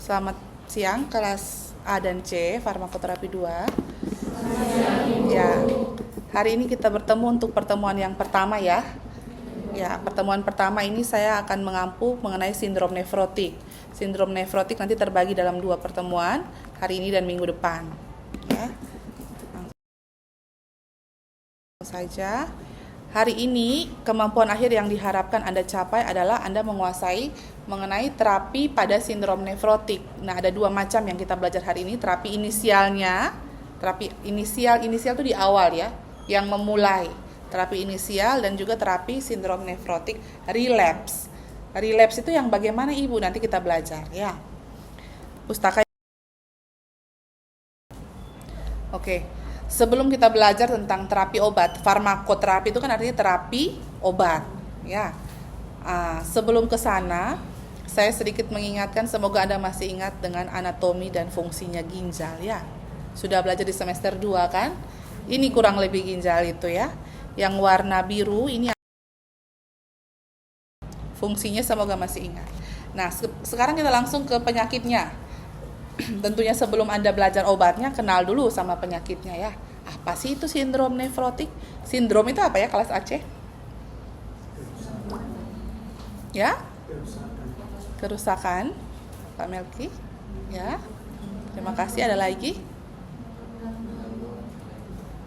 Selamat siang, kelas A dan C, farmakoterapi 2. Ya, hari ini kita bertemu untuk pertemuan yang pertama ya. Ya, pertemuan pertama ini saya akan mengampu mengenai sindrom nefrotik. Sindrom nefrotik nanti terbagi dalam 2 pertemuan, hari ini dan minggu depan. Ya. Langsung saja. Hari ini kemampuan akhir yang diharapkan Anda capai adalah Anda menguasai mengenai terapi pada sindrom nefrotik. Nah, ada 2 macam yang kita belajar hari ini. Terapi inisialnya, terapi inisial itu di awal ya, yang memulai. Terapi inisial dan juga terapi sindrom nefrotik relapse. Relapse itu yang bagaimana Ibu? Nanti kita belajar ya. Pustaka. Oke. Sebelum kita belajar tentang terapi obat, farmakoterapi itu kan artinya terapi obat, ya. Sebelum ke sana, saya sedikit mengingatkan, semoga Anda masih ingat dengan anatomi dan fungsinya ginjal, ya. Sudah belajar di semester 2 kan? Ini kurang lebih ginjal itu ya. Yang warna biru ini fungsinya, semoga masih ingat. Nah, sekarang kita langsung ke penyakitnya. Tentunya sebelum Anda belajar obatnya, kenal dulu sama penyakitnya ya. Apa sih itu sindrom nefrotik? Sindrom itu apa ya kelas AC? Ya? Kerusakan. Pak Melki? Ya. Terima kasih. Ada lagi?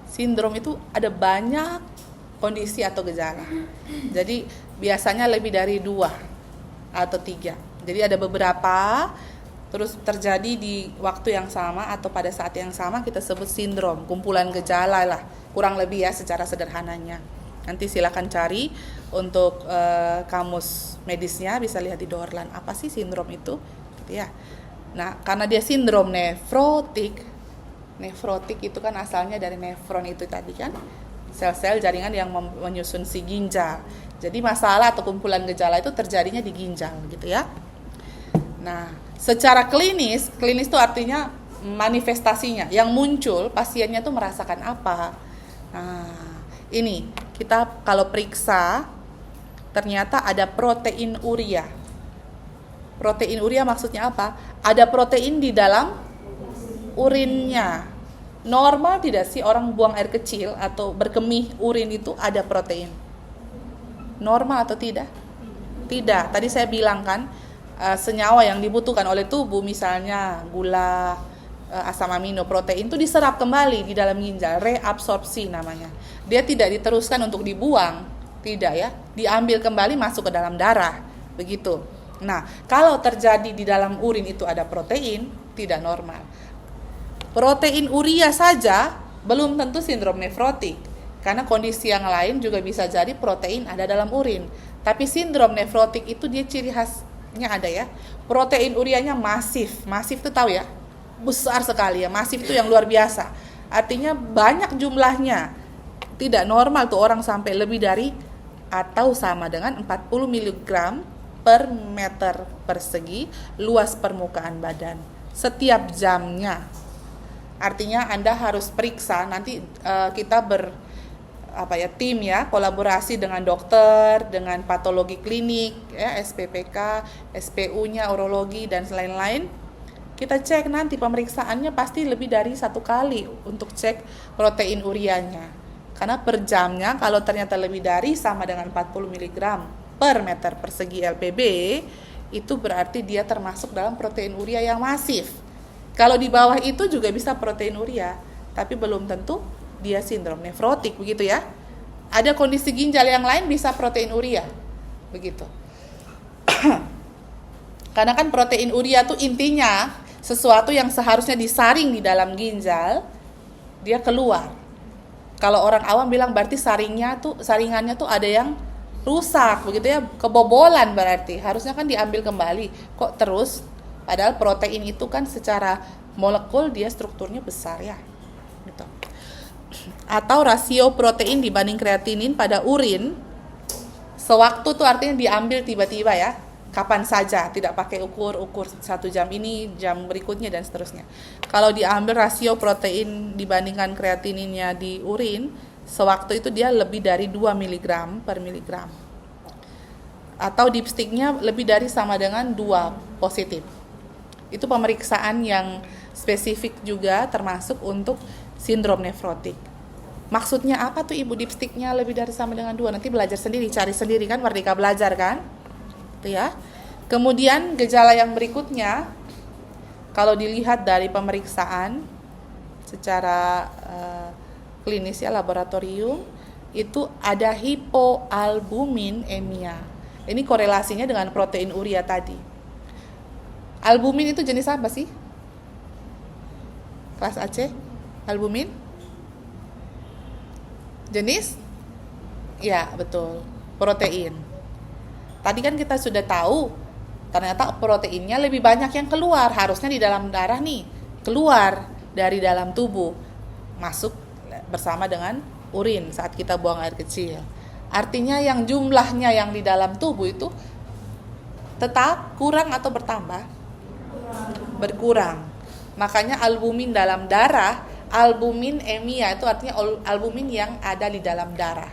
Sindrom itu ada banyak kondisi atau gejala. Jadi biasanya lebih dari 2 atau 3. Jadi ada beberapa terus terjadi di waktu yang sama atau pada saat yang sama, kita sebut sindrom, kumpulan gejala lah, kurang lebih ya secara sederhananya. Nanti silakan cari untuk kamus medisnya, bisa lihat di Doorlan apa sih sindrom itu, gitu ya. Nah, karena dia sindrom nefrotik itu kan asalnya dari nefron itu tadi kan, sel-sel jaringan yang menyusun si ginjal. Jadi masalah atau kumpulan gejala itu terjadinya di ginjal gitu ya. Nah, secara klinis itu artinya manifestasinya, yang muncul pasiennya tuh merasakan apa. Nah, ini kita kalau periksa ternyata ada protein urea. Protein urea maksudnya apa? Ada protein di dalam urinnya. Normal tidak sih orang buang air kecil atau berkemih urin itu ada protein? Normal atau tidak? Tidak. Tadi saya bilang kan, senyawa yang dibutuhkan oleh tubuh, misalnya gula, asam amino, protein itu diserap kembali di dalam ginjal, reabsorpsi namanya. Dia tidak diteruskan untuk dibuang, tidak ya, diambil kembali masuk ke dalam darah, begitu. Nah, kalau terjadi di dalam urin itu ada protein, tidak normal. Protein urea saja belum tentu sindrom nefrotik, karena kondisi yang lain juga bisa jadi protein ada dalam urin. Tapi sindrom nefrotik itu dia ciri khas ada ya, protein ureanya masif itu tahu ya, besar sekali ya, masif itu yang luar biasa, artinya banyak jumlahnya, tidak normal tuh orang sampai lebih dari atau sama dengan 40 mg per meter persegi luas permukaan badan setiap jamnya. Artinya Anda harus periksa, nanti kita tim ya, kolaborasi dengan dokter, dengan patologi klinik ya, SPPK, SPU-nya, urologi dan lain-lain. Kita cek nanti pemeriksaannya pasti lebih dari 1 kali untuk cek protein ureanya. Karena per jamnya kalau ternyata lebih dari sama dengan 40 mg per meter persegi LPB, itu berarti dia termasuk dalam protein urea yang masif. Kalau di bawah itu juga bisa protein urea, tapi belum tentu dia sindrom nefrotik, begitu ya. Ada kondisi ginjal yang lain bisa protein urea, begitu. Karena kan protein urea tuh intinya sesuatu yang seharusnya disaring di dalam ginjal, dia keluar. Kalau orang awam bilang berarti saringannya tuh ada yang rusak, begitu ya, kebobolan berarti. Harusnya kan diambil kembali. Kok terus? Padahal protein itu kan secara molekul dia strukturnya besar ya. Gitu. Atau rasio protein dibanding kreatinin pada urin sewaktu tuh artinya diambil tiba-tiba ya, kapan saja, tidak pakai ukur 1 jam ini, jam berikutnya dan seterusnya. Kalau diambil rasio protein dibandingkan kreatininnya di urin sewaktu itu dia lebih dari 2 mg per miligram, atau dipsticknya lebih dari sama dengan 2 positif. Itu pemeriksaan yang spesifik juga termasuk untuk sindrom nefrotik. Maksudnya apa tuh Ibu dipstiknya lebih dari sama dengan 2? Nanti belajar sendiri, cari sendiri kan, Merdeka Belajar kan? Itu ya. Kemudian gejala yang berikutnya, kalau dilihat dari pemeriksaan secara klinis ya, laboratorium, itu ada hipoalbuminemia. Ini korelasinya dengan protein urea tadi. Albumin itu jenis apa sih? Kelas AC? Albumin? Jenis? Ya, betul. Protein. Tadi kan kita sudah tahu, ternyata proteinnya lebih banyak yang keluar. Harusnya di dalam darah nih, keluar dari dalam tubuh. Masuk bersama dengan urin saat kita buang air kecil. Artinya yang jumlahnya yang di dalam tubuh itu tetap kurang atau bertambah? Berkurang. Makanya albumin dalam darah, albuminemia itu artinya albumin yang ada di dalam darah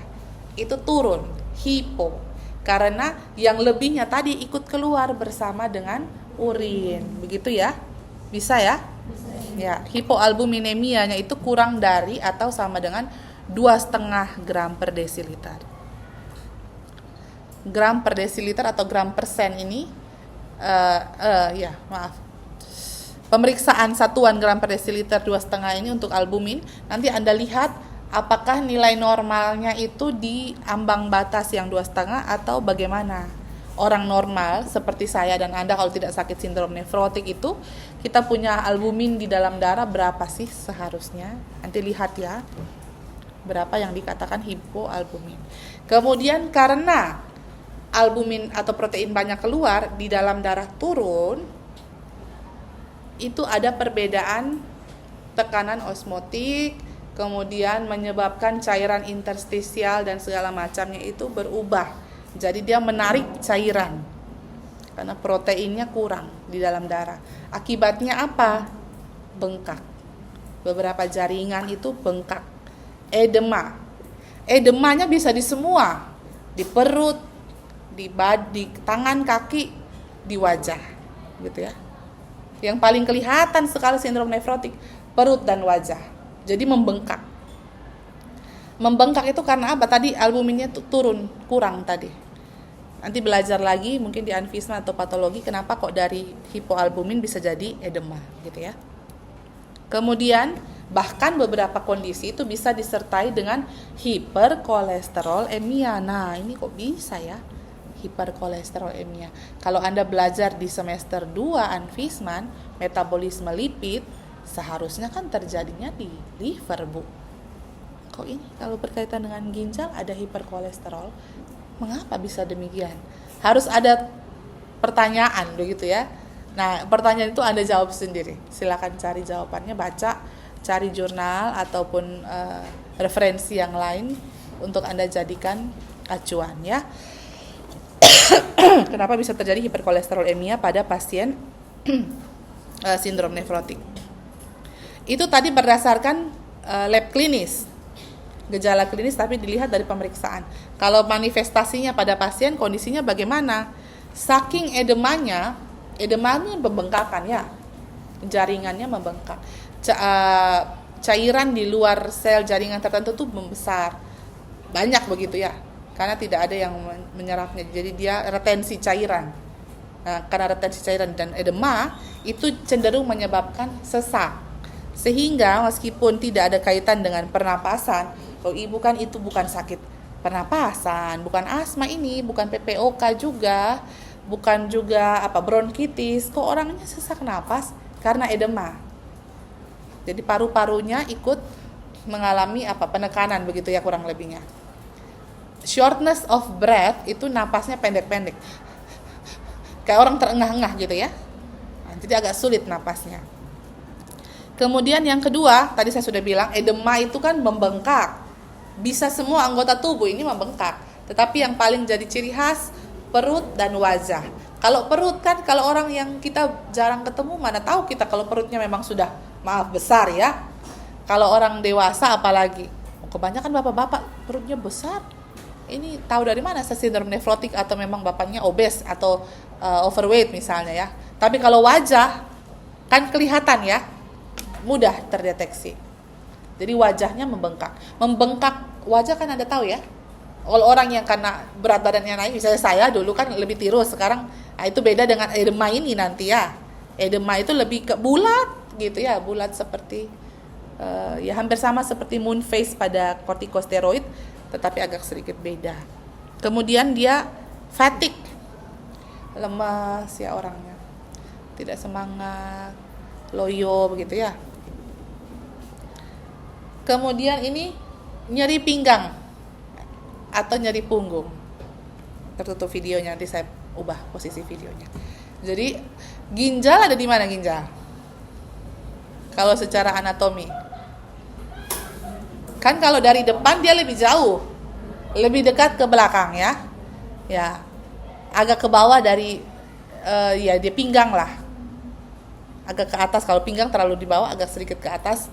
itu turun, hipo, karena yang lebihnya tadi ikut keluar bersama dengan urin, begitu ya? Bisa ya? Ya, hipoalbuminemianya itu kurang dari atau sama dengan 2,5 gram per desiliter. Gram per desiliter atau gram persen ini, pemeriksaan satuan gram per desiliter 2,5 ini untuk albumin, nanti Anda lihat apakah nilai normalnya itu di ambang batas yang 2,5 atau bagaimana. Orang normal seperti saya dan Anda kalau tidak sakit sindrom nefrotik itu, kita punya albumin di dalam darah berapa sih seharusnya? Nanti lihat ya, berapa yang dikatakan hipoalbumin. Kemudian karena albumin atau protein banyak keluar, di dalam darah turun, itu ada perbedaan tekanan osmotik, kemudian menyebabkan cairan interstisial dan segala macamnya itu berubah. Jadi dia menarik cairan karena proteinnya kurang di dalam darah. Akibatnya apa? Bengkak. Beberapa jaringan itu bengkak. Edema. Edemanya bisa di semua, di perut, di tangan, kaki, di wajah, gitu ya. Yang paling kelihatan sekali sindrom nefrotik, perut dan wajah. Jadi membengkak. Membengkak itu karena apa? Tadi albuminnya turun, kurang tadi. Nanti belajar lagi mungkin di anfisma atau patologi kenapa kok dari hipoalbumin bisa jadi edema, gitu ya. Kemudian bahkan beberapa kondisi itu bisa disertai dengan hiperkolesterolemia. Nah, ini kok bisa ya? Hiperkolesterolemia. Kalau Anda belajar di semester 2 anfisman, metabolisme lipid, seharusnya kan terjadinya di liver, Bu. Kok ini kalau berkaitan dengan ginjal ada hiperkolesterol? Mengapa bisa demikian? Harus ada pertanyaan begitu ya. Nah, pertanyaan itu Anda jawab sendiri. Silakan cari jawabannya, baca, cari jurnal ataupun referensi yang lain untuk Anda jadikan acuan ya. Kenapa bisa terjadi hiperkolesterolemia pada pasien sindrom nefrotik? Itu tadi berdasarkan lab klinis, gejala klinis tapi dilihat dari pemeriksaan. Kalau manifestasinya pada pasien kondisinya bagaimana? Saking edemanya membengkakan ya, jaringannya membengkak. Cairan di luar sel jaringan tertentu tuh membesar, banyak begitu ya, karena tidak ada yang menyerapnya. Jadi dia retensi cairan. Nah, karena retensi cairan dan edema itu cenderung menyebabkan sesak. Sehingga meskipun tidak ada kaitan dengan pernapasan, kalau ibu kan itu bukan sakit pernapasan, bukan asma ini, bukan PPOK juga, bukan juga bronkitis, kok orangnya sesak napas karena edema. Jadi paru-parunya ikut mengalami penekanan begitu ya kurang lebihnya. Shortness of breath itu napasnya pendek-pendek, kayak orang terengah-engah gitu ya. Nah, jadi agak sulit napasnya. Kemudian yang kedua, tadi saya sudah bilang edema itu kan membengkak. Bisa semua anggota tubuh ini membengkak. Tetapi yang paling jadi ciri khas perut dan wajah. Kalau perut kan kalau orang yang kita jarang ketemu mana tahu kita kalau perutnya memang sudah besar ya. Kalau orang dewasa apalagi. Kebanyakan bapak-bapak perutnya besar. Ini tahu dari mana? Sindrom nefrotik atau memang bapaknya obes atau overweight misalnya ya. Tapi kalau wajah Kan kelihatan ya, mudah terdeteksi. Jadi wajahnya membengkak. Membengkak wajah kan Anda tahu ya. Kalau orang yang karena berat badannya naik, misalnya saya dulu kan lebih tirus, sekarang itu beda dengan edema ini nanti ya. Edema itu lebih ke bulat gitu ya, bulat seperti ya hampir sama seperti moon face pada kortikosteroid, tetapi agak sedikit beda. Kemudian dia fatigue, lemas ya orangnya, tidak semangat, loyo begitu ya. Kemudian ini nyeri pinggang atau nyeri punggung. Tertutup videonya, nanti saya ubah posisi videonya. Jadi ginjal ada di mana ginjal? Kalau secara anatomi, kan kalau dari depan dia lebih jauh, lebih dekat ke belakang ya, ya agak ke bawah dari ya dia pinggang lah, agak ke atas. Kalau pinggang terlalu di bawah, agak sedikit ke atas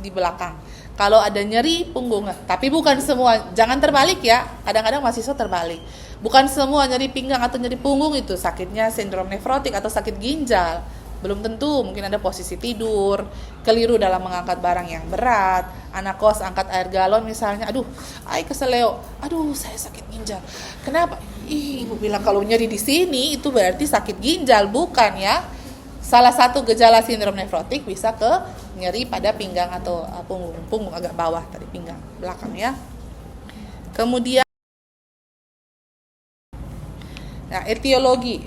di belakang. Kalau ada nyeri punggung, tapi bukan semua, jangan terbalik ya. Kadang-kadang mahasiswa terbalik. Bukan semua nyeri pinggang atau nyeri punggung itu sakitnya sindrom nefrotik atau sakit ginjal. Belum tentu, mungkin ada posisi tidur, keliru dalam mengangkat barang yang berat, anak kos angkat air galon misalnya, aduh, keseleo, aduh saya sakit ginjal. Kenapa? Ibu bilang kalau nyeri di sini itu berarti sakit ginjal, bukan ya. Salah satu gejala sindrom nefrotik bisa ke nyeri pada pinggang atau punggung agak bawah tadi, pinggang belakang ya. Kemudian nah, etiologi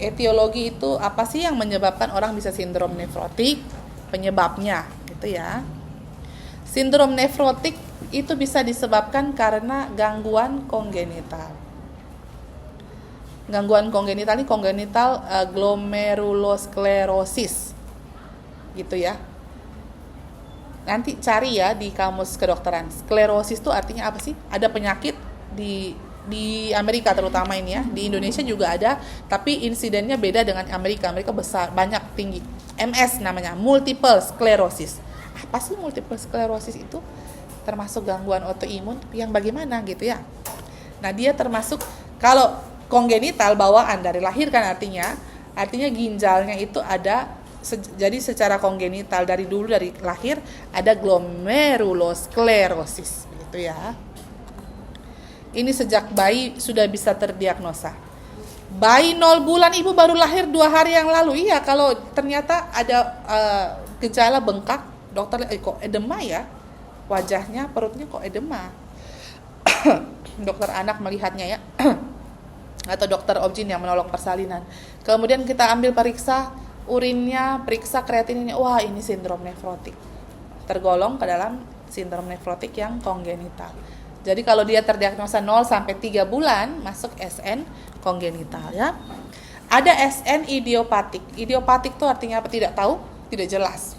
itu apa sih yang menyebabkan orang bisa sindrom nefrotik? Penyebabnya gitu ya. Sindrom nefrotik itu bisa disebabkan karena gangguan kongenital. Gangguan kongenital ini kongenital glomerulosklerosis gitu ya. Nanti cari ya di kamus kedokteran. Sklerosis itu artinya apa sih? Ada penyakit di Amerika terutama ini ya. Di Indonesia juga ada, tapi insidennya beda dengan Amerika. Amerika besar, banyak, tinggi. MS namanya, multiple sclerosis. Apa sih multiple sclerosis itu? Termasuk gangguan autoimun yang bagaimana gitu ya. Nah, dia termasuk kalau kongenital bawaan dari lahir kan artinya ginjalnya itu ada, jadi secara kongenital dari dulu dari lahir ada glomerulosklerosis gitu ya. Ini sejak bayi sudah bisa terdiagnosa. Bayi 0 bulan ibu baru lahir 2 hari yang lalu. Iya, kalau ternyata ada gejala bengkak, dokter kok edema ya, wajahnya perutnya kok edema. Dokter anak melihatnya ya. Atau dokter obgyn yang menolong persalinan. Kemudian kita ambil periksa urinnya, periksa kreatininnya. Wah, ini sindrom nefrotik. Tergolong ke dalam sindrom nefrotik yang kongenital. Jadi kalau dia terdiagnosa 0 sampai 3 bulan masuk SN kongenital ya. Ada SN idiopatik. Idiopatik itu artinya apa? Tidak tahu, tidak jelas.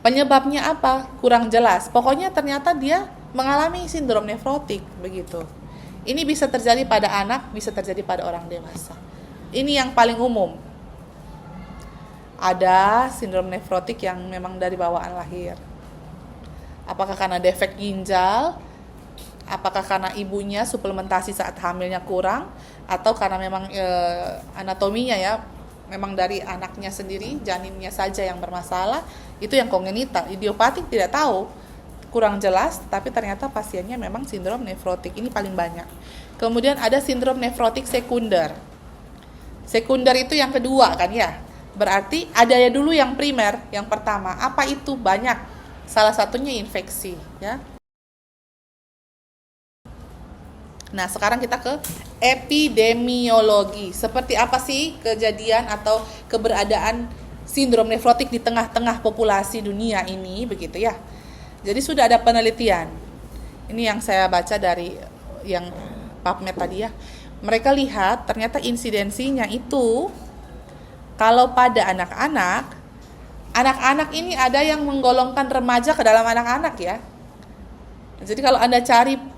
Penyebabnya apa? Kurang jelas. Pokoknya ternyata dia mengalami sindrom nefrotik begitu. Ini bisa terjadi pada anak, bisa terjadi pada orang dewasa. Ini yang paling umum. Ada sindrom nefrotik yang memang dari bawaan lahir. Apakah karena defek ginjal? Apakah karena ibunya suplementasi saat hamilnya kurang? Atau karena memang anatominya ya, memang dari anaknya sendiri, janinnya saja yang bermasalah? Itu yang kongenital. Idiopatik tidak tahu, kurang jelas, tapi ternyata pasiennya memang sindrom nefrotik. Ini paling banyak. Kemudian ada sindrom nefrotik sekunder. Sekunder itu yang kedua kan ya. Berarti ada ya dulu yang primer, yang pertama. Apa itu? Banyak. Salah satunya infeksi ya. Nah, sekarang kita ke epidemiologi. Seperti apa sih kejadian atau keberadaan sindrom nefrotik di tengah-tengah populasi dunia ini begitu ya. Jadi sudah ada penelitian. Ini yang saya baca dari yang PubMed tadi ya. Mereka lihat ternyata insidensinya itu kalau pada anak-anak ini ada yang menggolongkan remaja ke dalam anak-anak ya. Jadi kalau Anda cari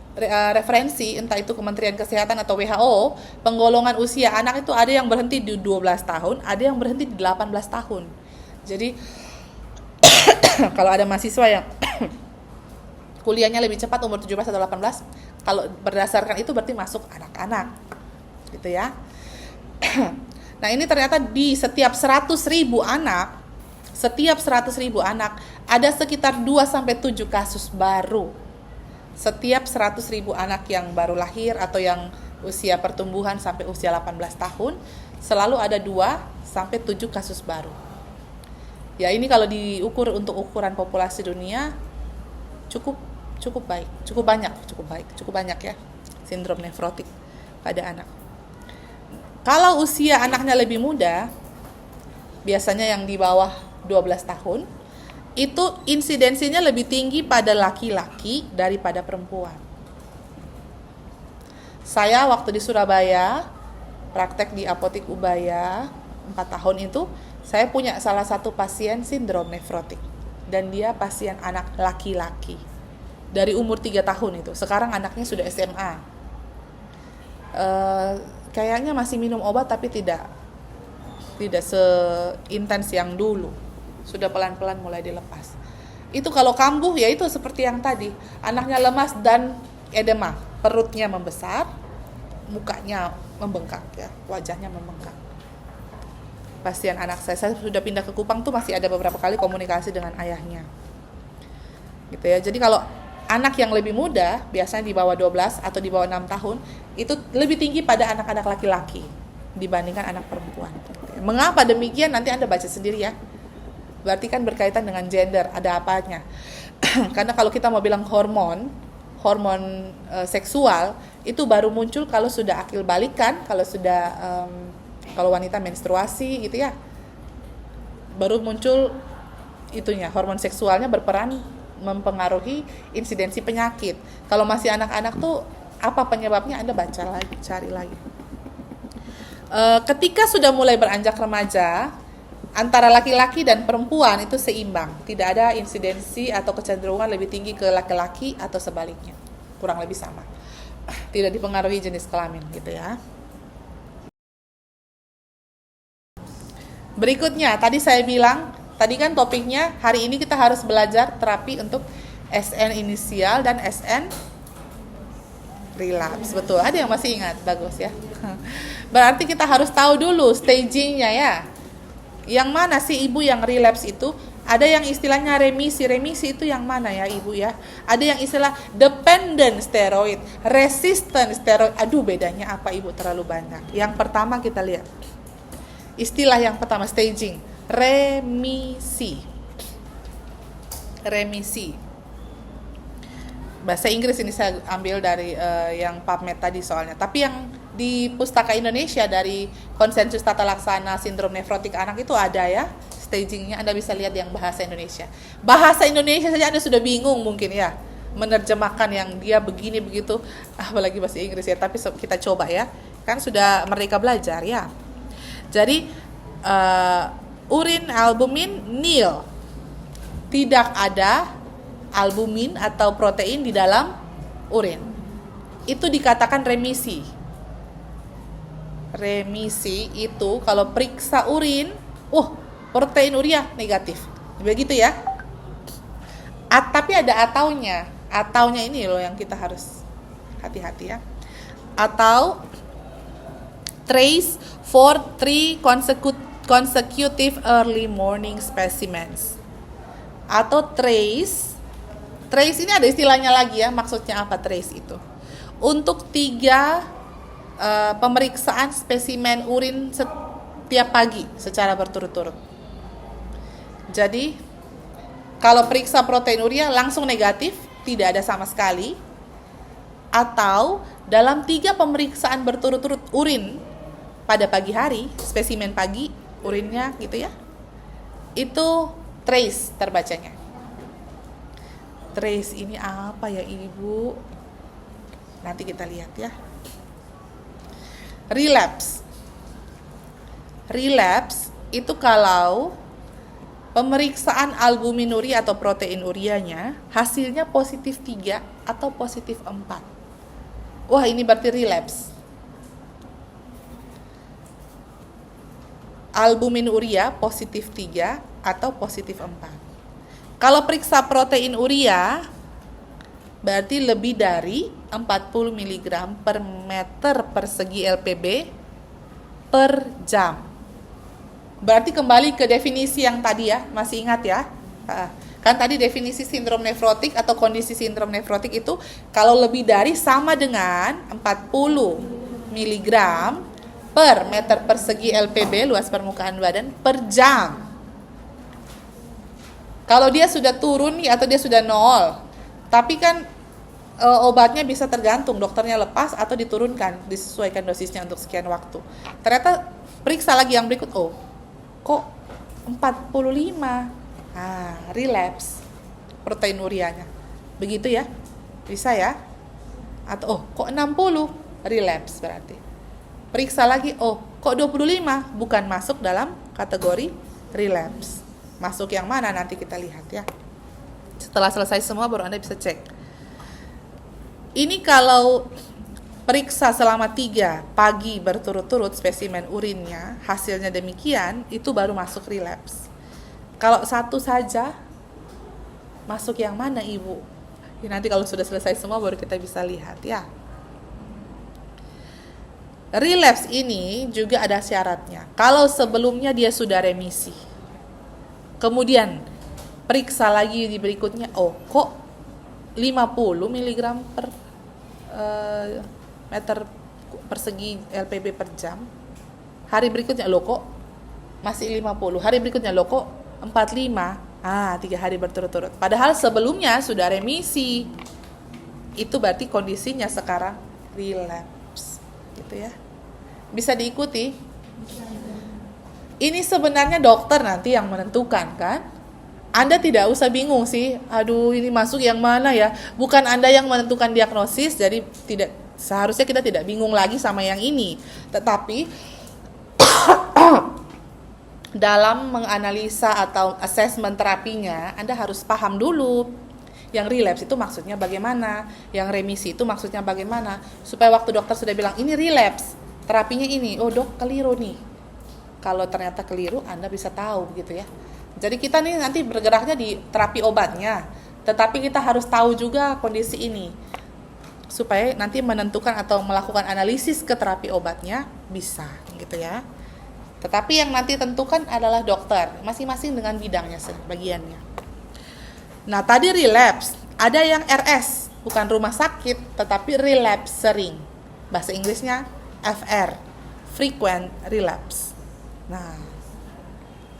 referensi, entah itu Kementerian Kesehatan atau WHO, penggolongan usia anak itu ada yang berhenti di 12 tahun, ada yang berhenti di 18 tahun. Jadi kalau ada mahasiswa yang kuliahnya lebih cepat umur 17 atau 18, kalau berdasarkan itu berarti masuk anak-anak gitu ya. Nah, ini ternyata di setiap 100.000 anak setiap 100.000 anak ada sekitar 2-7 kasus baru. Setiap 100.000 anak yang baru lahir atau yang usia pertumbuhan sampai usia 18 tahun, selalu ada 2-7 kasus baru. Ya, ini kalau diukur untuk ukuran populasi dunia cukup baik, cukup banyak ya sindrom nefrotik pada anak. Kalau usia anaknya lebih muda, biasanya yang di bawah 12 tahun, itu insidensinya lebih tinggi pada laki-laki daripada perempuan. Saya waktu di Surabaya, praktek di Apotik Ubaya 4 tahun itu, saya punya salah satu pasien sindrom nefrotik. Dan dia pasien anak laki-laki. Dari umur 3 tahun itu. Sekarang anaknya sudah SMA. Kayaknya masih minum obat tapi tidak seintens yang dulu. Sudah pelan-pelan mulai dilepas. Itu kalau kambuh ya itu seperti yang tadi. Anaknya lemas dan edema. Perutnya membesar, mukanya membengkak ya, wajahnya membengkak. Pasien anak saya sudah pindah ke Kupang tuh masih ada beberapa kali komunikasi dengan ayahnya. Gitu ya. Jadi kalau anak yang lebih muda, biasanya di bawah 12 atau di bawah 6 tahun, itu lebih tinggi pada anak-anak laki-laki dibandingkan anak perempuan. Mengapa demikian? Nanti Anda baca sendiri ya. Berarti kan berkaitan dengan gender, ada apanya. Karena kalau kita mau bilang hormon seksual itu baru muncul kalau sudah akil balikan, kalau wanita menstruasi gitu ya, baru muncul itunya, hormon seksualnya berperan mempengaruhi insidensi penyakit. Kalau masih anak-anak tuh apa penyebabnya, Anda baca lagi, cari lagi. Ketika sudah mulai beranjak remaja, antara laki-laki dan perempuan itu seimbang, tidak ada insidensi atau kecenderungan lebih tinggi ke laki-laki atau sebaliknya, kurang lebih sama, tidak dipengaruhi jenis kelamin gitu ya. Berikutnya, tadi saya bilang, tadi kan topiknya hari ini kita harus belajar terapi untuk SN inisial dan SN relapse. Betul, ada yang masih ingat, bagus ya. Berarti kita harus tahu dulu stagingnya ya. Yang mana sih Ibu yang relapse itu? Ada yang istilahnya remisi. Remisi itu yang mana ya Ibu ya? Ada yang istilah dependent steroid, resistant steroid. Aduh, bedanya apa Ibu? Terlalu banyak. Yang pertama kita lihat. Istilah yang pertama staging, remisi. Remisi. Bahasa Inggris ini saya ambil dari yang PubMed tadi soalnya. Tapi yang di Pustaka Indonesia dari Konsensus Tata Laksana Sindrom Nefrotik Anak itu ada ya stagingnya. Anda bisa lihat yang bahasa Indonesia. Bahasa Indonesia saja Anda sudah bingung mungkin ya menerjemahkan yang dia begini begitu, apalagi bahasa Inggris ya. Tapi kita coba ya, kan sudah merdeka belajar ya. Jadi urin albumin nil, tidak ada albumin atau protein di dalam urin. Itu dikatakan remisi. Remisi itu kalau periksa urin, protein urea negatif. Begitu ya. Tapi ada ataunya. Ataunya ini loh yang kita harus hati-hati ya. Atau trace for 3 consecutive early morning specimens. Atau trace ini ada istilahnya lagi ya, maksudnya apa trace itu? Untuk 3 pemeriksaan spesimen urin setiap pagi secara berturut-turut. Jadi kalau periksa protein urea langsung negatif, tidak ada sama sekali. Atau dalam 3 pemeriksaan berturut-turut urin pada pagi hari, spesimen pagi urinnya gitu ya, itu trace terbacanya. Trace ini apa ya Ibu? Nanti kita lihat ya. Relapse itu kalau pemeriksaan albuminuria atau protein urianya hasilnya positif 3 atau positif 4. Wah, ini berarti relapse. Albumin urea positif 3 atau positif 4. Kalau periksa protein urea berarti lebih dari 40 mg per meter persegi LPB per jam. Berarti kembali ke definisi yang tadi ya, masih ingat ya? Kan tadi definisi sindrom nefrotik atau kondisi sindrom nefrotik itu kalau lebih dari sama dengan 40 mg per meter persegi LPB, luas permukaan badan, per jam. Kalau dia sudah turun nih atau dia sudah 0, tapi kan obatnya bisa tergantung, dokternya lepas atau diturunkan, disesuaikan dosisnya untuk sekian waktu. Ternyata periksa lagi yang berikut, kok 45, relapse proteinurianya, begitu ya, bisa ya. Atau kok 60, relapse berarti. Periksa lagi, kok 25, bukan masuk dalam kategori relapse. Masuk yang mana nanti kita lihat ya. Setelah selesai semua baru Anda bisa cek. Ini kalau periksa selama 3 pagi berturut-turut spesimen urinnya, hasilnya demikian, itu baru masuk relapse. Kalau satu saja, masuk yang mana Ibu? Ya, nanti kalau sudah selesai semua baru kita bisa lihat ya. Relapse ini juga ada syaratnya. Kalau sebelumnya dia sudah remisi, kemudian periksa lagi di berikutnya, kok 50 mg per meter persegi LPB per jam. Hari berikutnya kok masih 50. Hari berikutnya kok 45. 3 hari berturut-turut. Padahal sebelumnya sudah remisi. Itu berarti kondisinya sekarang relapse. Gitu ya. Bisa diikuti? Ini sebenarnya dokter nanti yang menentukan kan? Anda tidak usah bingung sih, aduh ini masuk yang mana ya? Bukan Anda yang menentukan diagnosis, jadi seharusnya kita tidak bingung lagi sama yang ini. Tetapi dalam menganalisa atau assessment terapinya, Anda harus paham dulu. Yang relapse itu maksudnya bagaimana, yang remisi itu maksudnya bagaimana, supaya waktu dokter sudah bilang ini relapse, terapinya ini, dok keliru nih. Kalau ternyata keliru, Anda bisa tahu begitu ya. Jadi kita nih nanti bergeraknya di terapi obatnya, tetapi kita harus tahu juga kondisi ini supaya nanti menentukan atau melakukan analisis ke terapi obatnya bisa gitu ya. Tetapi yang nanti tentukan adalah dokter, masing-masing dengan bidangnya bagiannya. Nah, tadi relapse, ada yang RS, bukan rumah sakit, tetapi relapse sering. Bahasa Inggrisnya FR, frequent relapse. Nah,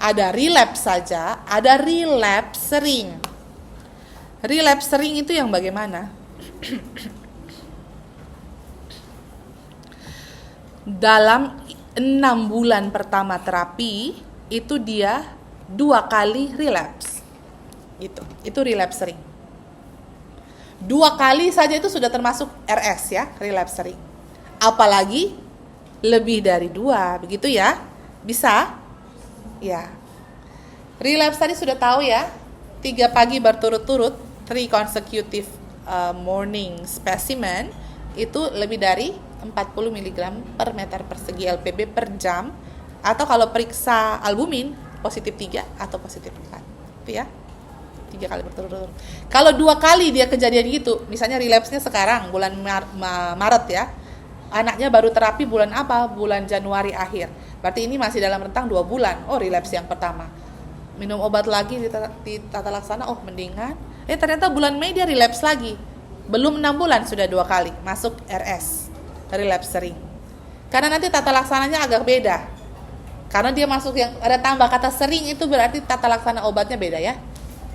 ada relapse saja, ada relapse sering. Relapse sering itu yang bagaimana? Dalam 6 bulan pertama terapi, itu dia 2 kali relapse. Itu relapse sering. 2 kali saja itu sudah termasuk RS ya, relapse sering. Apalagi lebih dari 2, begitu ya? Bisa? Ya, relapse tadi sudah tahu ya, 3 pagi berturut-turut, 3 consecutive morning specimen, itu lebih dari 40 mg per meter persegi LPB per jam, atau kalau periksa albumin, positif 3 atau positif 4, itu ya, 3 kali berturut-turut. Kalau 2 kali dia kejadian gitu, misalnya relapse-nya sekarang, bulan Maret ya, anaknya baru terapi bulan apa? Bulan Januari akhir. Berarti ini masih dalam rentang 2 bulan. Relapse yang pertama. Minum obat lagi di tata laksana, mendingan. Ternyata bulan Mei dia relapse lagi. Belum 6 bulan sudah 2 kali. Masuk RS. Relapse sering. Karena nanti tata laksananya agak beda. Karena dia masuk yang ada tambah kata sering, itu berarti tata laksana obatnya beda ya.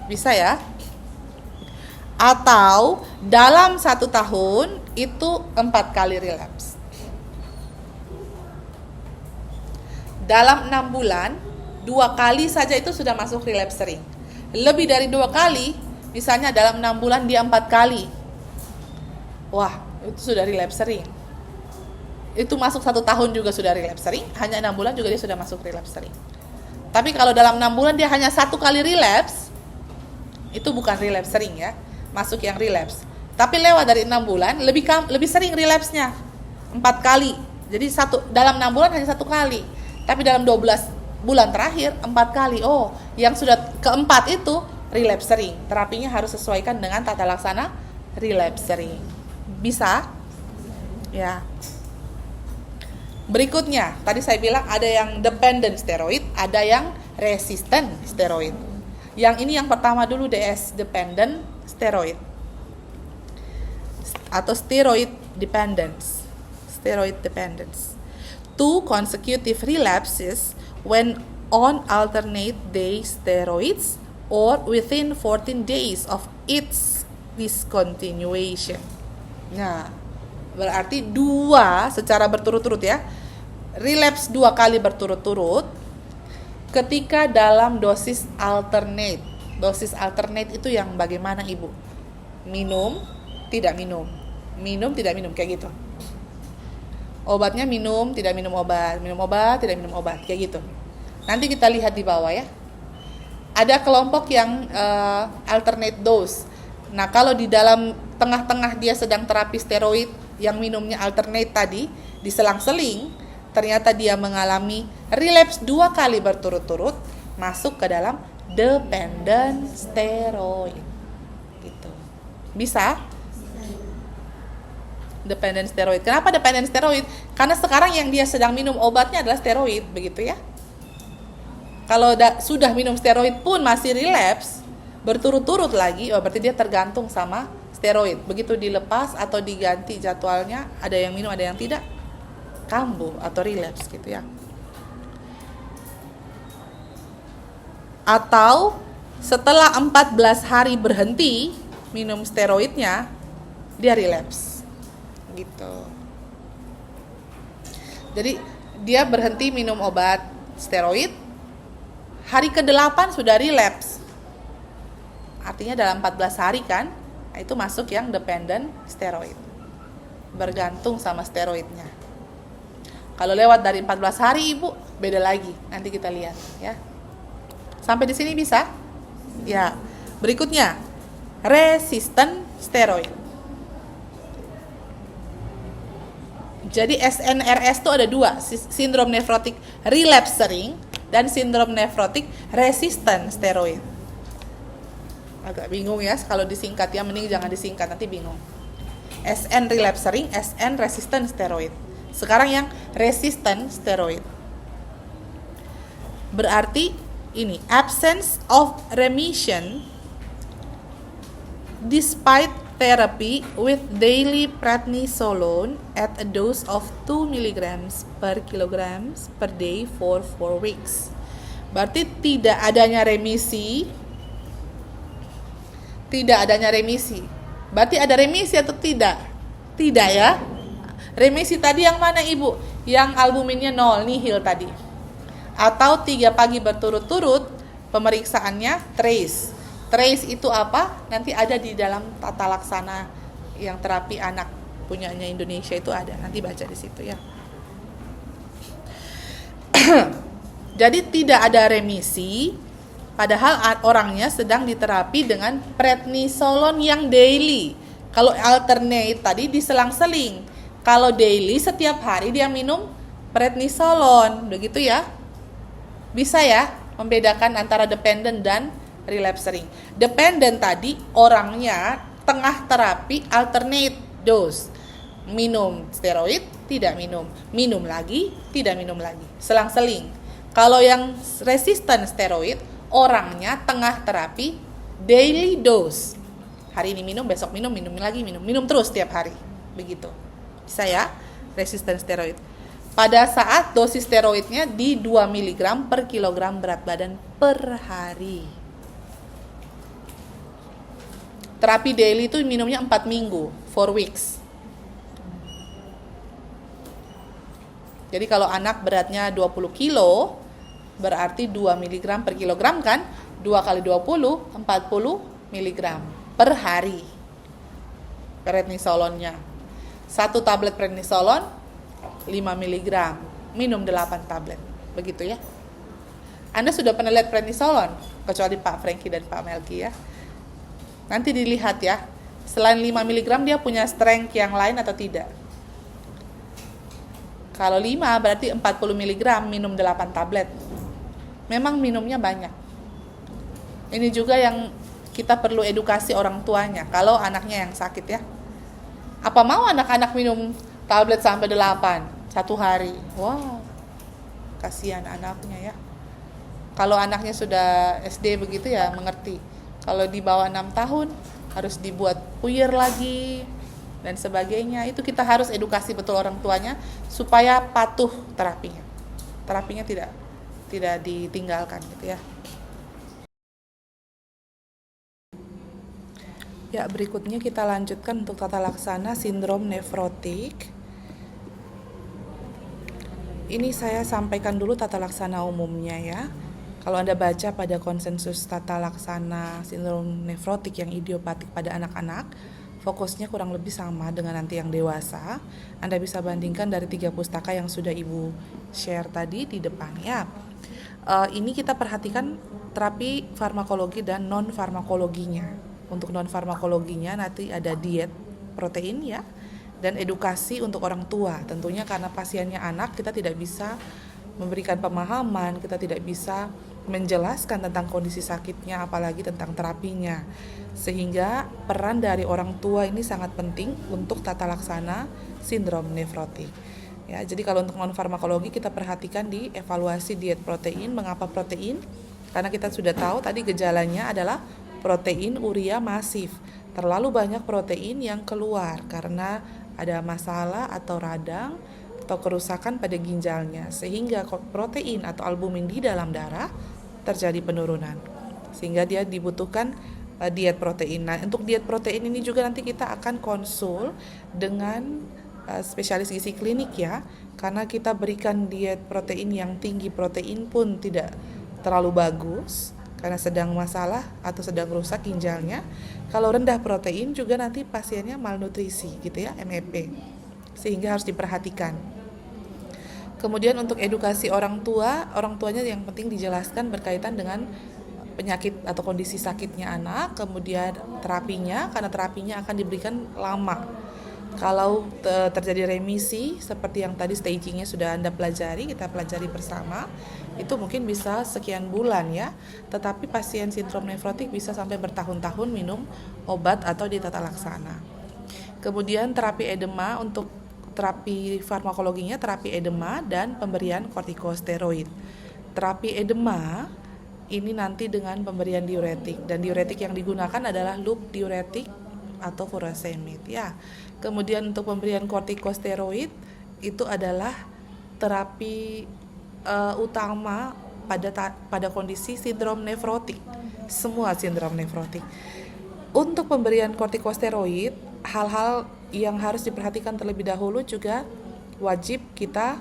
Bisa ya. Atau dalam 1 tahun itu 4 kali relapse. Dalam 6 bulan 2 kali saja itu sudah masuk relapse sering. Lebih dari 2 kali, misalnya dalam 6 bulan dia 4 kali, wah itu sudah relapse sering. Itu masuk 1 tahun juga sudah relapse sering. Hanya 6 bulan juga dia sudah masuk relapse sering. Tapi kalau dalam 6 bulan dia hanya 1 kali relapse, itu bukan relapse sering ya, masuk yang relapse. Tapi lewat dari 6 bulan lebih sering relapse-nya, 4 kali. Jadi dalam 6 bulan hanya 1 kali. Tapi dalam 12 bulan terakhir 4 kali. Yang sudah keempat itu relapse sering. Terapinya harus sesuaikan dengan tata laksana relapse sering. Bisa? Ya. Berikutnya, tadi saya bilang ada yang dependent steroid, ada yang resistant steroid. Yang ini yang pertama dulu DS, dependent steroid atau steroid dependence. Steroid dependence. 2 consecutive relapses when on alternate day steroids or within 14 days of its discontinuation. Nah, berarti 2 secara berturut-turut ya. Relapse 2 kali berturut-turut ketika dalam dosis alternate. Dosis alternate itu yang bagaimana, Ibu? Minum, tidak minum. Minum, tidak minum, kayak gitu. Obatnya minum, tidak minum obat. Minum obat, tidak minum obat, kayak gitu. Nanti kita lihat di bawah ya. Ada kelompok yang alternate dose. Nah, kalau di dalam tengah-tengah dia sedang terapi steroid yang minumnya alternate tadi, diselang-seling, ternyata dia mengalami relapse 2 kali berturut-turut, masuk ke dalam dependent steroid. Gitu. Bisa? Dependent steroid. Kenapa dependent steroid? Karena sekarang yang dia sedang minum obatnya adalah steroid, begitu ya. Kalau sudah minum steroid pun masih relapse berturut-turut lagi, berarti dia tergantung sama steroid. Begitu dilepas atau diganti jadwalnya, ada yang minum, ada yang tidak, kambuh atau relapse gitu ya. Atau setelah 14 hari berhenti minum steroidnya, dia relapse gitu. Jadi dia berhenti minum obat steroid, hari ke-8 sudah relapse. Artinya dalam 14 hari kan, itu masuk yang dependent steroid. Bergantung sama steroidnya. Kalau lewat dari 14 hari, Ibu, beda lagi. Nanti kita lihat ya. Sampai di sini bisa? Ya. Berikutnya, resistant steroid. Jadi SNRS itu ada 2, sindrom nefrotik relapsing dan sindrom nefrotik resistant steroid. Agak bingung ya kalau disingkat ya, mending jangan disingkat, nanti bingung. SN relapsing, SN resistant steroid. Sekarang yang resistant steroid. Berarti ini absence of remission despite therapy with daily prednisolone at a dose of 2 mg per kilogram per day for 4 weeks. Berarti tidak adanya remisi. Tidak adanya remisi. Berarti ada remisi atau tidak? Tidak ya. Remisi tadi yang mana, Ibu? Yang albuminnya 0, nihil tadi. Atau 3 pagi berturut-turut pemeriksaannya trace. Trace itu apa? Nanti ada di dalam tata laksana yang terapi anak punyanya Indonesia itu ada. Nanti baca di situ ya. Jadi tidak ada remisi, padahal orangnya sedang diterapi dengan prednisolone yang daily. Kalau alternate tadi diselang-seling. Kalau daily setiap hari dia minum prednisolone, begitu ya. Bisa ya membedakan antara dependent dan relapsing. Dependent tadi orangnya tengah terapi alternate dose. Minum steroid, tidak minum. Minum lagi, tidak minum lagi. Selang-seling. Kalau yang resistant steroid, orangnya tengah terapi daily dose. Hari ini minum, besok minum, minum lagi, minum terus setiap hari. Begitu. Bisa ya, resistant steroid. Pada saat dosis steroidnya di 2 mg per kilogram berat badan per hari. Terapi daily itu minumnya 4 minggu, 4 weeks. Jadi kalau anak beratnya 20 kilo, berarti 2 mg per kilogram kan? 2 kali 20, 40 mg per hari. Prednisolonnya. 1 tablet prednisolon 5 mg, minum 8 tablet. Begitu ya. Anda sudah pernah lihat prednisolon? Kecuali Pak Frankie dan Pak Melki ya. Nanti dilihat ya. Selain 5 mg dia punya strength yang lain atau tidak. Kalau 5 berarti 40 mg minum 8 tablet. Memang minumnya banyak. Ini juga yang kita perlu edukasi orang tuanya kalau anaknya yang sakit ya. Apa mau anak-anak minum tablet sampai 8? 1 hari. Wah, kasihan anaknya ya. Kalau anaknya sudah SD begitu ya mengerti. Kalau di bawah 6 tahun harus dibuat puyer lagi dan sebagainya. Itu kita harus edukasi betul orang tuanya supaya patuh terapinya. Terapinya tidak ditinggalkan gitu ya. Ya, berikutnya kita lanjutkan untuk tata laksana sindrom nefrotik. Ini saya sampaikan dulu tata laksana umumnya ya. Kalau Anda baca pada konsensus tata laksana sindrom nefrotik yang idiopatik pada anak-anak, fokusnya kurang lebih sama dengan nanti yang dewasa. Anda bisa bandingkan dari 3 pustaka yang sudah Ibu share tadi di depan ya. Ini kita perhatikan terapi farmakologi dan non-farmakologinya. Untuk non-farmakologinya nanti ada diet protein ya, dan edukasi untuk orang tua. Tentunya karena pasiennya anak, kita tidak bisa memberikan pemahaman, kita tidak bisa menjelaskan tentang kondisi sakitnya, apalagi tentang terapinya. Sehingga peran dari orang tua ini sangat penting untuk tata laksana sindrom nefrotik. Ya, jadi kalau untuk non-farmakologi kita perhatikan di evaluasi diet protein. Mengapa protein? Karena kita sudah tahu tadi gejalanya adalah protein urea masif. Terlalu banyak protein yang keluar karena ada masalah atau radang atau kerusakan pada ginjalnya, sehingga protein atau albumin di dalam darah terjadi penurunan, sehingga dia dibutuhkan diet protein. Nah, untuk diet protein ini juga nanti kita akan konsul dengan spesialis gizi klinik ya, karena kita berikan diet protein yang tinggi protein pun tidak terlalu bagus karena sedang masalah atau sedang rusak ginjalnya. Kalau rendah protein juga nanti pasiennya malnutrisi gitu ya, MEP, sehingga harus diperhatikan. Kemudian untuk edukasi orang tuanya yang penting dijelaskan berkaitan dengan penyakit atau kondisi sakitnya anak, kemudian terapinya, karena terapinya akan diberikan lama. Kalau terjadi remisi seperti yang tadi stagingnya sudah Anda pelajari, kita pelajari bersama, itu mungkin bisa sekian bulan ya. Tetapi pasien sindrom nefrotik bisa sampai bertahun-tahun minum obat atau ditata laksana. Kemudian terapi edema, untuk terapi farmakologinya terapi edema dan pemberian kortikosteroid. Terapi edema ini nanti dengan pemberian diuretik, dan diuretik yang digunakan adalah loop diuretik atau furosemid ya. Kemudian untuk pemberian kortikosteroid itu adalah terapi utama pada kondisi sindrom nefrotik, semua sindrom nefrotik. Untuk pemberian kortikosteroid, hal-hal yang harus diperhatikan terlebih dahulu juga wajib kita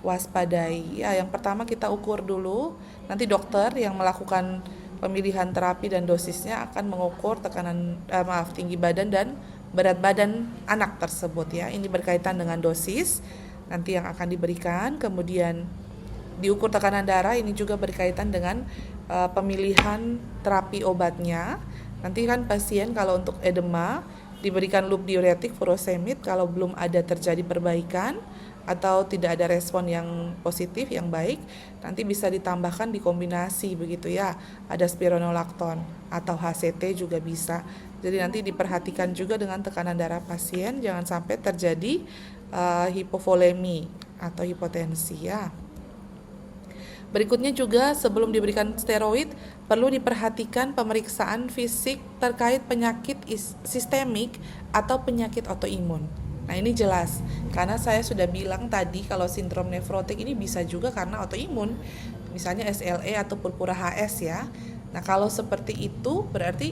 waspadai ya. Yang pertama kita ukur dulu, nanti dokter yang melakukan pemilihan terapi dan dosisnya akan mengukur tinggi badan dan berat badan anak tersebut ya. Ini berkaitan dengan dosis nanti yang akan diberikan. Kemudian diukur tekanan darah, ini juga berkaitan dengan pemilihan terapi obatnya. Nanti kan pasien kalau untuk edema diberikan loop diuretik furosemid, kalau belum ada terjadi perbaikan atau tidak ada respon yang positif yang baik, nanti bisa ditambahkan dikombinasi begitu ya, ada spironolakton atau HCT juga bisa. Jadi nanti diperhatikan juga dengan tekanan darah pasien, jangan sampai terjadi hipovolemi atau hipotensi ya. Berikutnya juga sebelum diberikan steroid perlu diperhatikan pemeriksaan fisik terkait penyakit sistemik atau penyakit autoimun. Nah, ini jelas karena saya sudah bilang tadi kalau sindrom nefrotik ini bisa juga karena autoimun, misalnya SLE atau purpura HS ya. Nah, kalau seperti itu berarti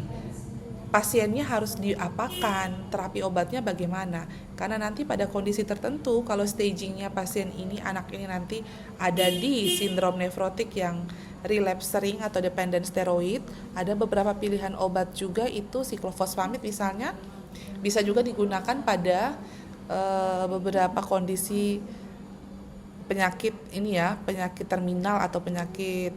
pasiennya harus diapakan, terapi obatnya bagaimana, karena nanti pada kondisi tertentu kalau stagingnya pasien ini, anak ini nanti ada di sindrom nefrotik yang relapse sering atau dependent steroid, ada beberapa pilihan obat juga, itu siklofosfamid misalnya bisa juga digunakan pada beberapa kondisi penyakit ini ya, penyakit terminal atau penyakit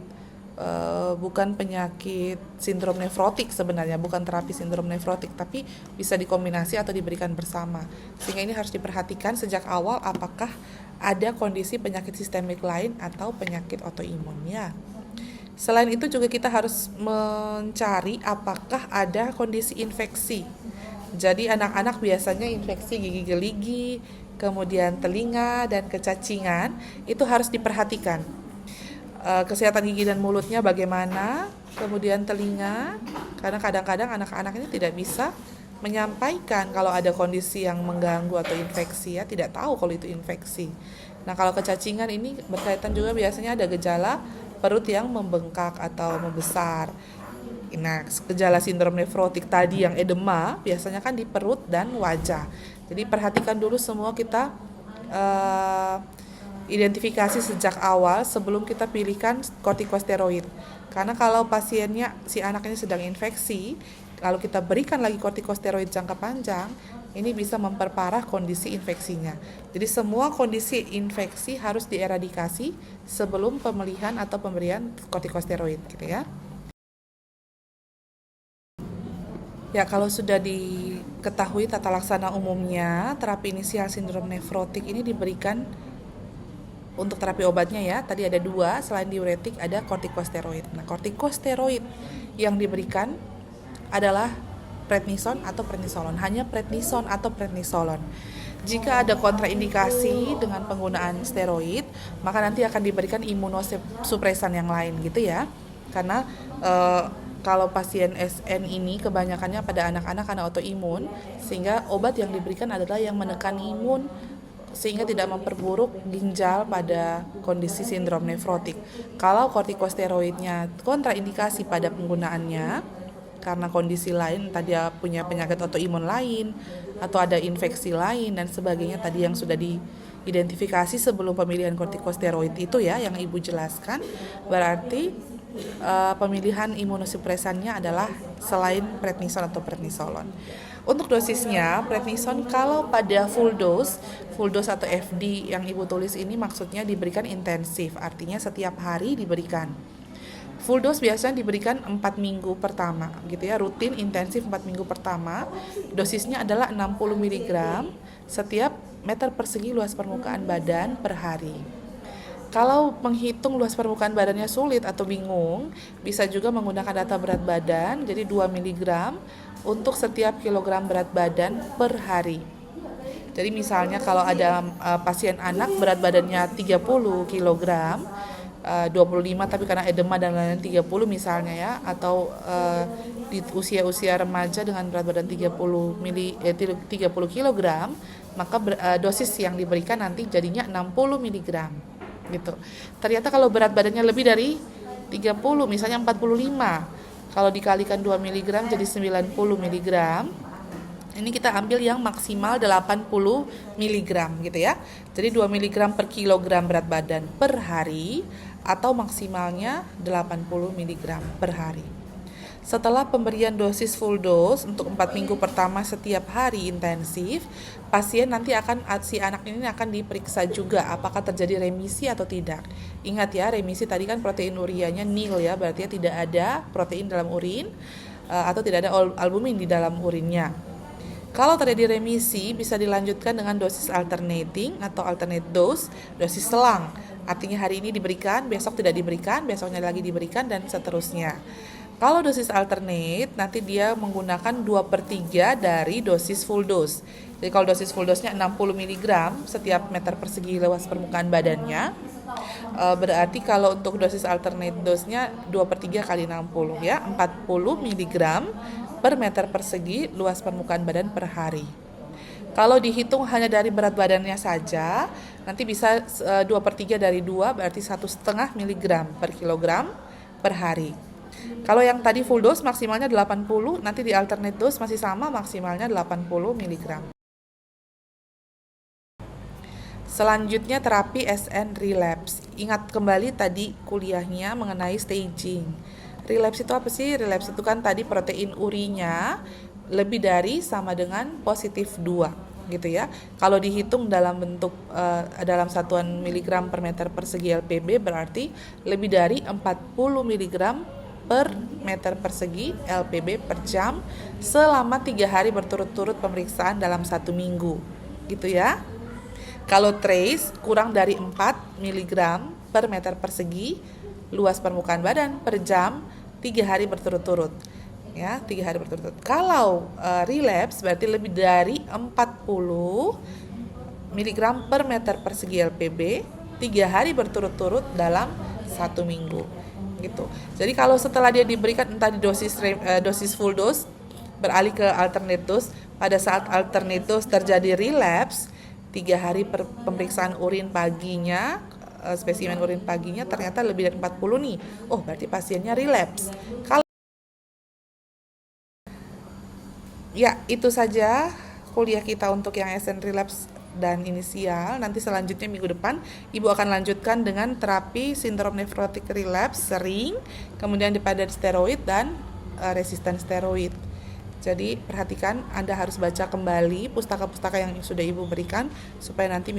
bukan penyakit sindrom nefrotik sebenarnya, bukan terapi sindrom nefrotik, tapi bisa dikombinasi atau diberikan bersama. Sehingga ini harus diperhatikan sejak awal apakah ada kondisi penyakit sistemik lain atau penyakit autoimun ya. Selain itu juga kita harus mencari apakah ada kondisi infeksi. Jadi anak-anak biasanya infeksi gigi geligi, kemudian telinga dan kecacingan, itu harus diperhatikan. Kesehatan gigi dan mulutnya bagaimana, kemudian telinga, karena kadang-kadang anak-anak ini tidak bisa menyampaikan kalau ada kondisi yang mengganggu atau infeksi, ya, tidak tahu kalau itu infeksi. Nah, kalau kecacingan ini berkaitan juga biasanya ada gejala perut yang membengkak atau membesar. Nah, gejala sindrom nefrotik tadi yang edema biasanya kan di perut dan wajah. Jadi perhatikan dulu semua, kita identifikasi sejak awal sebelum kita pilihkan kortikosteroid. Karena kalau pasiennya, si anak ini sedang infeksi, lalu kita berikan lagi kortikosteroid jangka panjang, ini bisa memperparah kondisi infeksinya. Jadi semua kondisi infeksi harus dieradikasi sebelum pemilihan atau pemberian kortikosteroid, gitu ya. Ya, kalau sudah diketahui tata laksana umumnya, terapi inisial sindrom nefrotik ini diberikan untuk terapi obatnya, ya. Tadi ada 2, selain diuretik ada kortikosteroid. Nah, kortikosteroid yang diberikan adalah prednison atau prednisolon, hanya prednison atau prednisolon. Jika ada kontraindikasi dengan penggunaan steroid, maka nanti akan diberikan imunosupresan yang lain, gitu ya. Karena kalau pasien SN ini kebanyakannya pada anak-anak karena autoimun, sehingga obat yang diberikan adalah yang menekan imun sehingga tidak memperburuk ginjal pada kondisi sindrom nefrotik. Kalau kortikosteroidnya kontraindikasi pada penggunaannya karena kondisi lain, tadi dia punya penyakit autoimun lain atau ada infeksi lain dan sebagainya tadi yang sudah diidentifikasi sebelum pemilihan kortikosteroid itu, ya, yang Ibu jelaskan, berarti pemilihan imunosupresannya adalah selain prednison atau prednisolon. Untuk dosisnya, prednison kalau pada full dose atau FD yang Ibu tulis ini maksudnya diberikan intensif, artinya setiap hari diberikan. Full dose biasanya diberikan 4 minggu pertama, gitu ya, rutin intensif 4 minggu pertama. Dosisnya adalah 60 mg setiap meter persegi luas permukaan badan per hari. Kalau menghitung luas permukaan badannya sulit atau bingung, bisa juga menggunakan data berat badan, jadi 2 mg untuk setiap kilogram berat badan per hari. Jadi misalnya kalau ada pasien anak berat badannya 30 kg, 25 tapi karena edema dan lain-lain 30 misalnya, ya, atau di usia-usia remaja dengan berat badan 30 kg, maka dosis yang diberikan nanti jadinya 60 mg. Gitu. Ternyata kalau berat badannya lebih dari 30, misalnya 45, kalau dikalikan 2 mg jadi 90 mg. Ini kita ambil yang maksimal 80 mg, gitu ya. Jadi 2 mg per kilogram berat badan per hari atau maksimalnya 80 mg per hari. Setelah pemberian dosis full dose untuk 4 minggu pertama setiap hari intensif, pasien nanti si anak ini akan diperiksa juga apakah terjadi remisi atau tidak. Ingat ya, remisi tadi kan protein urianya nil, ya, berarti tidak ada protein dalam urin atau tidak ada albumin di dalam urinnya. Kalau terjadi remisi, bisa dilanjutkan dengan dosis alternating atau alternate dose, dosis selang. Artinya hari ini diberikan, besok tidak diberikan, besoknya lagi diberikan, dan seterusnya. Kalau dosis alternate, nanti dia menggunakan 2/3 dari dosis full dose. Jadi kalau dosis full dose-nya 60 mg setiap meter persegi luas permukaan badannya, berarti kalau untuk dosis alternate dose-nya 2/3 kali 60, ya, 40 mg per meter persegi luas permukaan badan per hari. Kalau dihitung hanya dari berat badannya saja, nanti bisa 2/3 dari 2, berarti 1,5 mg per kilogram per hari. Kalau yang tadi full dose maksimalnya 80, nanti di alternate dose masih sama, maksimalnya 80 mg. Selanjutnya terapi SN relapse. Ingat kembali tadi kuliahnya mengenai staging. Relapse itu apa sih? Relapse itu kan tadi protein urinya lebih dari sama dengan positif 2, gitu ya. Kalau dihitung dalam bentuk dalam satuan miligram per meter persegi LPB, berarti lebih dari 40 mg per meter persegi LPB per jam selama 3 hari berturut-turut pemeriksaan dalam 1 minggu, gitu ya. Kalau trace kurang dari 4 mg per meter persegi luas permukaan badan per jam 3 hari berturut-turut, ya, 3 hari berturut-turut. Kalau relapse berarti lebih dari 40 mg per meter persegi LPB 3 hari berturut-turut dalam 1 minggu gitu. Jadi kalau setelah dia diberikan entah di dosis full dose beralih ke alternate dose, pada saat alternate dose terjadi relapse 3 hari pemeriksaan urin paginya, spesimen urin paginya ternyata lebih dari 40 nih. Oh, berarti pasiennya relapse. Kalau ya, itu saja kuliah kita untuk yang SN relapse dan inisial. Nanti selanjutnya minggu depan Ibu akan lanjutkan dengan terapi sindrom nefrotik relapse sering, kemudian dipadu steroid dan resisten steroid. Jadi perhatikan, Anda harus baca kembali pustaka-pustaka yang sudah Ibu berikan supaya nanti